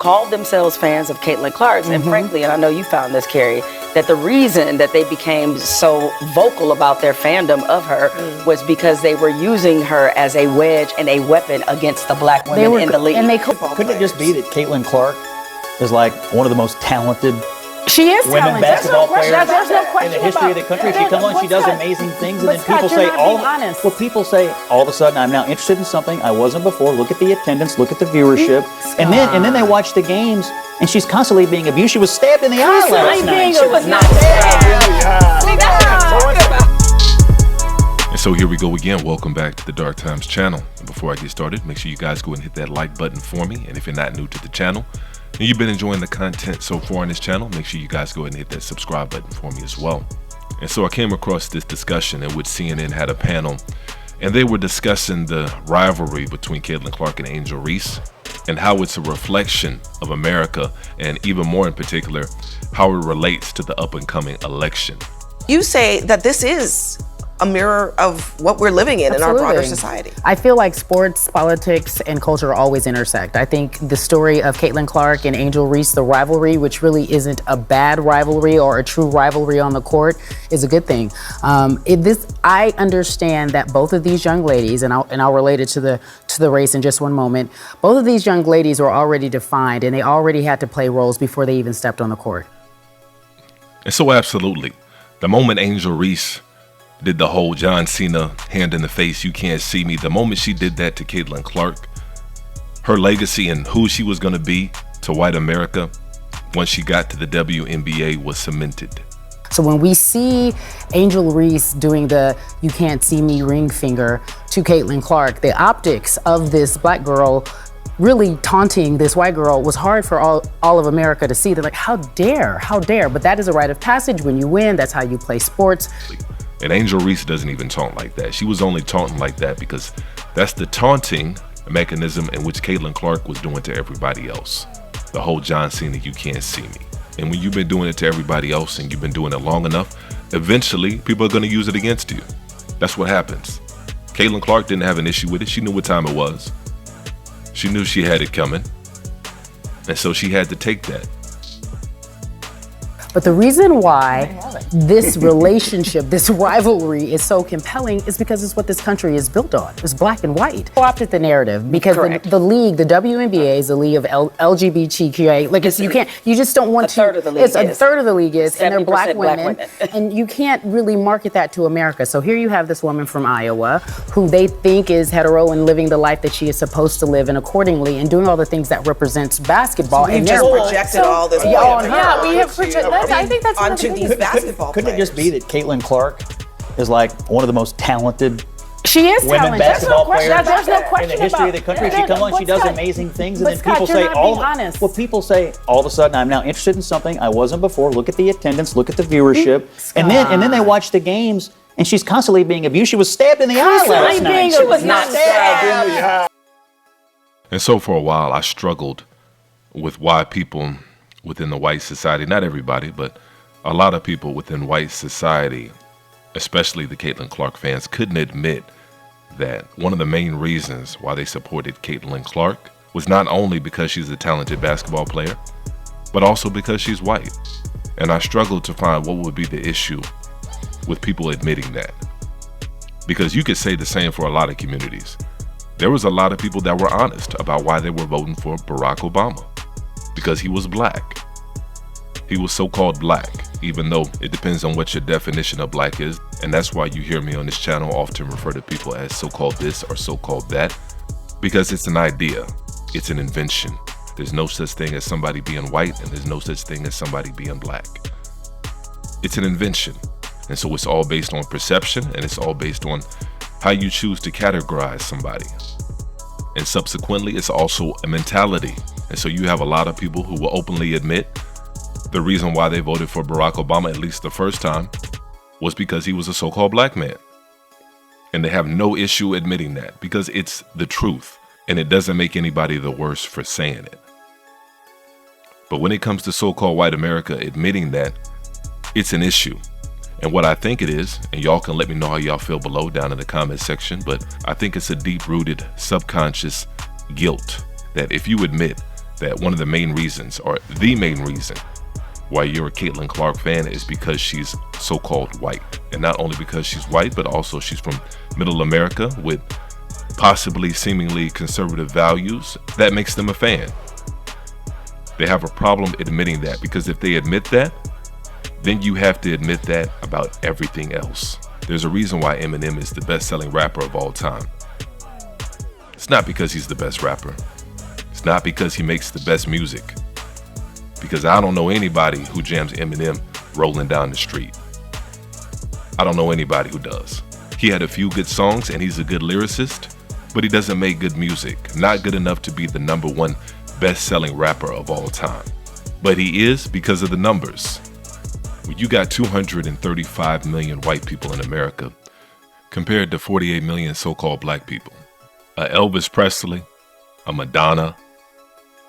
called themselves fans of Caitlin Clark's, and frankly, and I know you found this, Carrie, that the reason that they became so vocal about their fandom of her was because they were using her as a wedge and a weapon against the black women in the league. And couldn't it just be that Caitlin Clark is like one of the most talented she is women basketball players there's no question in the history of the country? She comes on, she does amazing things, and then people say all of a sudden, I'm now interested in something I wasn't before. Look at the attendance, look at the viewership, and then they watch the games, and she's constantly being abused. She was stabbed in the eye last night. She was not stabbed. And so here we go again. Welcome back to the Dark Times channel. And before I get started, make sure you guys go and hit that like button for me. And if you're not new to the channel and you've been enjoying the content so far on this channel, make sure you guys go ahead and hit that subscribe button for me as well. And so I came across this discussion in which CNN had a panel, and they were discussing the rivalry between Caitlin Clark and Angel Reese and how it's a reflection of America, and even more in particular, how it relates to the up-and-coming election. You say that this is a mirror of what we're living in our broader society. I feel like sports, politics, and culture always intersect. I think the story of Caitlin Clark and Angel Reese, the rivalry, which really isn't a bad rivalry or a true rivalry on the court, is a good thing. I understand that both of these young ladies, and I'll relate it to the race in just one moment. Both of these young ladies were already defined, and they already had to play roles before they even stepped on the court. And so absolutely, the moment Angel Reese did the whole John Cena hand in the face, you can't see me, the moment she did that to Caitlin Clark, her legacy and who she was going to be to white America once she got to the WNBA was cemented. So when we see Angel Reese doing the "you can't see me" ring finger to Caitlin Clark, the optics of this black girl really taunting this white girl was hard for all of America to see. They're like, how dare? But that is a rite of passage. When you win, that's how you play sports. And Angel Reese doesn't even taunt like that. She was only taunting like that because that's the taunting mechanism in which Caitlin Clark was doing to everybody else. The whole John Cena, you can't see me. And when you've been doing it to everybody else and you've been doing it long enough, eventually people are going to use it against you. That's what happens. Caitlin Clark didn't have an issue with it. She knew what time it was. She knew she had it coming. And so she had to take that. But the reason why this relationship, this rivalry is so compelling is because it's what this country is built on. It's black and white. Co-opted the narrative because the league, the WNBA is the league of LGBTQA. Like you just don't want to. It's a third of the league is, and they're black women. And you can't really market that to America. So here you have this woman from Iowa who they think is hetero and living the life that she is supposed to live, and accordingly, and doing all the things that represents basketball. So we've just projected all this. We have projected. I think that's onto these basketball Couldn't it just be that Caitlin Clark is like one of the most talented women basketball players in the history of the country? She comes on, she does amazing things, and then people say all of a sudden, I'm now interested in something I wasn't before. Look at the attendance, look at the viewership, and then they watch the games, and she's constantly being abused. She was stabbed in the eye last night. She was not stabbed. And so for a while, I struggled with why people within the white society, not everybody, but a lot of people within white society, especially the Caitlin Clark fans, couldn't admit that one of the main reasons why they supported Caitlin Clark was not only because she's a talented basketball player, but also because she's white. And I struggled to find what would be the issue with people admitting that. Because you could say the same for a lot of communities. There was a lot of people that were honest about why they were voting for Barack Obama. Because he was black. He was so-called black, even though it depends on what your definition of black is. And that's why you hear me on this channel often refer to people as so-called this or so-called that, because it's an idea. It's an invention. There's no such thing as somebody being white, and there's no such thing as somebody being black. It's an invention. And so it's all based on perception, and it's all based on how you choose to categorize somebody. And subsequently, it's also a mentality. And so you have a lot of people who will openly admit the reason why they voted for Barack Obama, at least the first time, was because he was a so-called black man. And they have no issue admitting that because it's the truth, and it doesn't make anybody the worse for saying it. But when it comes to so-called white America admitting that, it's an issue. And what I think it is, and y'all can let me know how y'all feel below down in the comment section, but I think it's a deep-rooted subconscious guilt that if you admit that one of the main reasons, or the main reason, why you're a Caitlin Clark fan is because she's so-called white. And not only because she's white, but also she's from Middle America with possibly seemingly conservative values. That makes them a fan. They have a problem admitting that, because if they admit that, then you have to admit that about everything else. There's a reason why Eminem is the best-selling rapper of all time. It's not because he's the best rapper. It's not because he makes the best music. Because I don't know anybody who jams Eminem rolling down the street. I don't know anybody who does. He had a few good songs and he's a good lyricist, but he doesn't make good music. Not good enough to be the #1 best-selling rapper of all time. But he is because of the numbers. When you got 235 million white people in America compared to 48 million so-called black people, a Elvis Presley, a Madonna,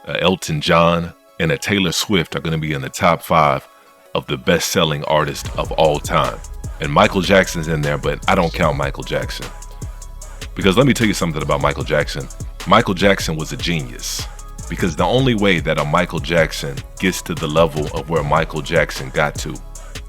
a Elton John, and a Taylor Swift are going to be in the top 5 of the best-selling artists of all time. And Michael Jackson's in there, but I don't count Michael Jackson. Because let me tell you something about Michael Jackson. Michael Jackson was a genius. Because the only way that a Michael Jackson gets to the level of where Michael Jackson got to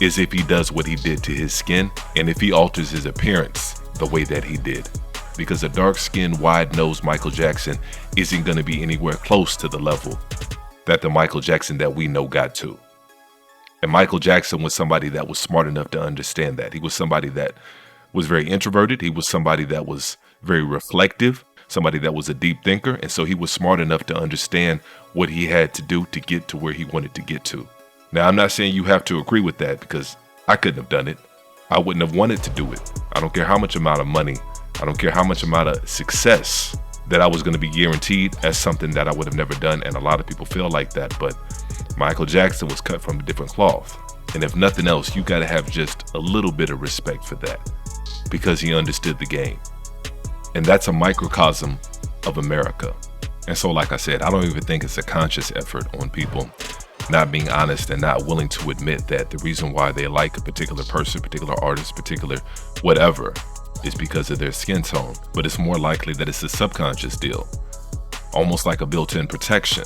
is if he does what he did to his skin and if he alters his appearance the way that he did. Because a dark-skinned, wide-nosed Michael Jackson isn't going to be anywhere close to the level that the Michael Jackson that we know got to. And Michael Jackson was somebody that was smart enough to understand that. He was somebody that was very introverted. He was somebody that was very reflective, somebody that was a deep thinker. And so he was smart enough to understand what he had to do to get to where he wanted to get to. Now, I'm not saying you have to agree with that, because I couldn't have done it. I wouldn't have wanted to do it. I don't care how much amount of money, I don't care how much amount of success that I was going to be guaranteed as something that I would have never done. And a lot of people feel like that, but Michael Jackson was cut from a different cloth. And if nothing else, you got to have just a little bit of respect for that, because he understood the game. And that's a microcosm of America. And so, like I said, I don't even think it's a conscious effort on people not being honest and not willing to admit that the reason why they like a particular person, particular artist, particular whatever, is because of their skin tone. But it's more likely that it's a subconscious deal, almost like a built-in protection.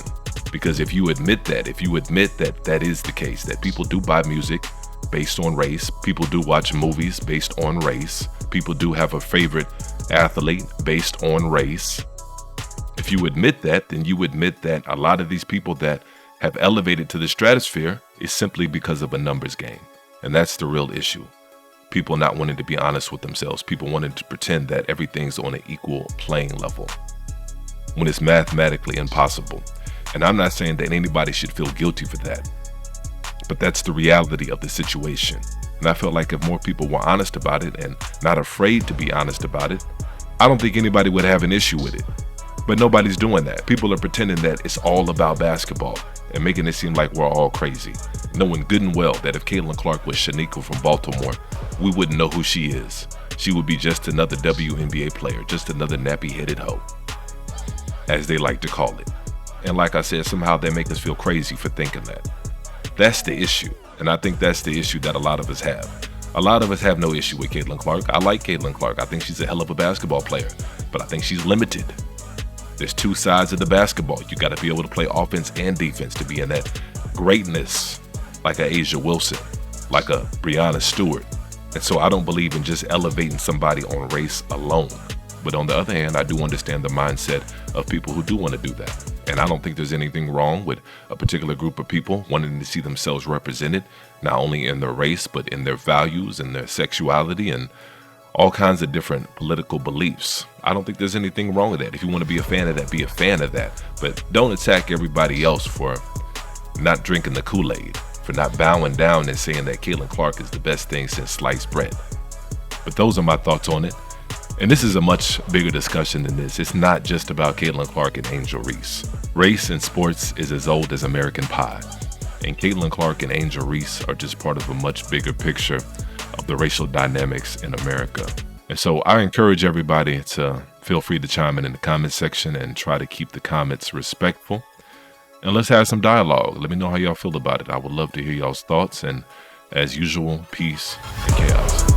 Because if you admit that that is the case, that people do buy music based on race, people do watch movies based on race, people do have a favorite athlete based on race. If you admit that, then you admit that a lot of these people that have elevated to the stratosphere is simply because of a numbers game. And that's the real issue. People not wanting to be honest with themselves, people wanting to pretend that everything's on an equal playing level when it's mathematically impossible. And I'm not saying that anybody should feel guilty for that, but that's the reality of the situation. And I felt like if more people were honest about it and not afraid to be honest about it, I don't think anybody would have an issue with it. But nobody's doing that. People are pretending that it's all about basketball and making it seem like we're all crazy, knowing good and well that if Caitlin Clark was Shaniqua from Baltimore, we wouldn't know who she is. She would be just another WNBA player, just another nappy-headed hoe, as they like to call it. And like I said, somehow they make us feel crazy for thinking that. That's the issue. And I think that's the issue that a lot of us have. A lot of us have no issue with Caitlin Clark. I like Caitlin Clark. I think she's a hell of a basketball player, but I think she's limited. There's two sides of the basketball. You got to be able to play offense and defense to be in that greatness, like a Asia Wilson, like a Breanna Stewart. And so I don't believe in just elevating somebody on race alone. But on the other hand, I do understand the mindset of people who do want to do that. And I don't think there's anything wrong with a particular group of people wanting to see themselves represented, not only in their race, but in their values and their sexuality and all kinds of different political beliefs. I don't think there's anything wrong with that. If you want to be a fan of that, be a fan of that. But don't attack everybody else for not drinking the Kool-Aid, for not bowing down and saying that Caitlin Clark is the best thing since sliced bread. But those are my thoughts on it. And this is a much bigger discussion than this. It's not just about Caitlin Clark and Angel Reese. Race in sports is as old as American pie. And Caitlin Clark and Angel Reese are just part of a much bigger picture of the racial dynamics in America. And so I encourage everybody to feel free to chime in the comment section and try to keep the comments respectful. And let's have some dialogue. Let me know how y'all feel about it. I would love to hear y'all's thoughts. And as usual, peace and chaos.